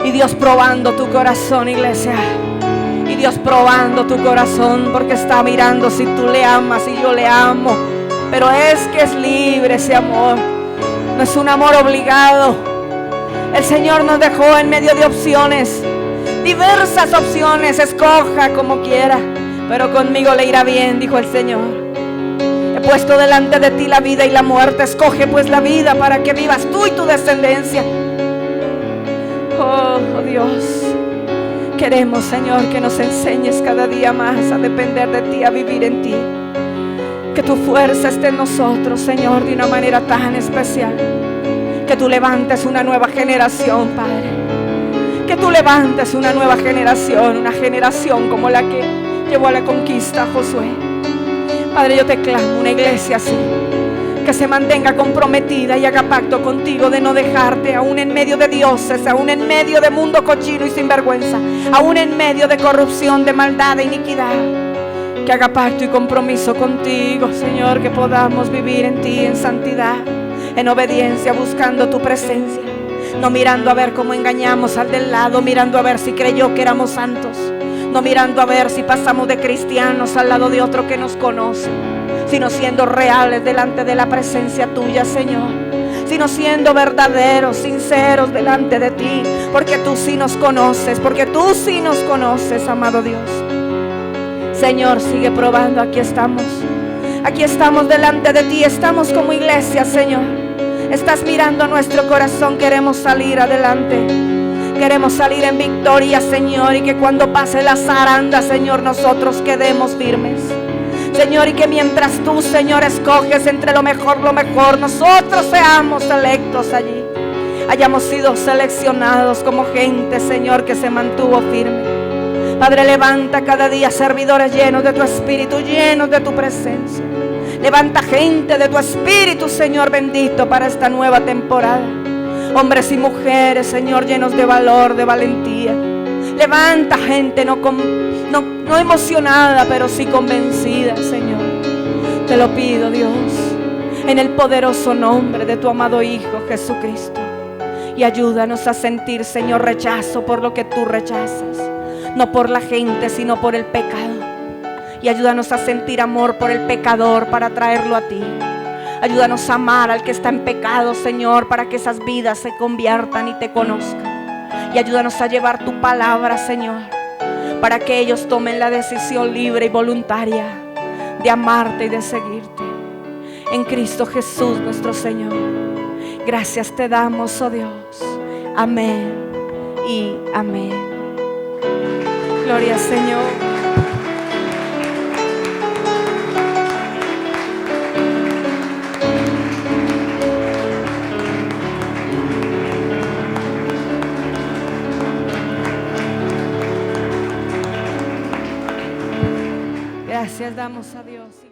Y Dios probando tu corazón, iglesia, y Dios probando tu corazón, porque está mirando si tú le amas y yo le amo. Pero es que es libre ese amor, no es un amor obligado. El Señor nos dejó en medio de opciones, diversas opciones. Escoja como quiera, pero conmigo le irá bien, dijo el Señor. He puesto delante de ti la vida y la muerte. Escoge pues la vida para que vivas tú y tu descendencia. Oh Dios, queremos, Señor, que nos enseñes cada día más a depender de ti, a vivir en ti. Que tu fuerza esté en nosotros, Señor, de una manera tan especial. Que tú levantes una nueva generación, Padre. Que tú levantes una nueva generación, una generación como la que llevó a la conquista a Josué. Padre, yo te clamo una iglesia así, que se mantenga comprometida y haga pacto contigo de no dejarte, aún en medio de dioses, aún en medio de mundo cochino y sinvergüenza, aún en medio de corrupción, de maldad, de iniquidad. Que haga pacto y compromiso contigo, Señor, que podamos vivir en ti, en santidad, en obediencia, buscando tu presencia, no mirando a ver cómo engañamos al del lado, mirando a ver si creyó que éramos santos, no mirando a ver si pasamos de cristianos al lado de otro que nos conoce, sino siendo reales delante de la presencia tuya, Señor, sino siendo verdaderos, sinceros delante de ti, porque tú sí nos conoces, porque tú sí nos conoces, amado Dios. Señor, sigue probando. Aquí estamos delante de ti, estamos como iglesia, Señor. Estás mirando nuestro corazón, queremos salir adelante, queremos salir en victoria, Señor, y que cuando pase la zaranda, Señor, nosotros quedemos firmes, Señor, y que mientras tú, Señor, escoges entre lo mejor, nosotros seamos electos allí, hayamos sido seleccionados como gente, Señor, que se mantuvo firme. Padre, levanta cada día servidores llenos de tu espíritu, llenos de tu presencia. Levanta gente de tu espíritu, Señor bendito, para esta nueva temporada. Hombres y mujeres, Señor, llenos de valor, de valentía. Levanta gente no emocionada, pero sí convencida, Señor. Te lo pido, Dios, en el poderoso nombre de tu amado Hijo Jesucristo. Y ayúdanos a sentir, Señor, rechazo por lo que tú rechazas. No por la gente, sino por el pecado. Y ayúdanos a sentir amor por el pecador para traerlo a ti. Ayúdanos a amar al que está en pecado, Señor, para que esas vidas se conviertan y te conozcan. Y ayúdanos a llevar tu palabra, Señor, para que ellos tomen la decisión libre y voluntaria de amarte y de seguirte. en Cristo Jesús nuestro Señor. Gracias te damos, oh Dios. Amén y amén. Gloria al Señor. Gracias damos a Dios.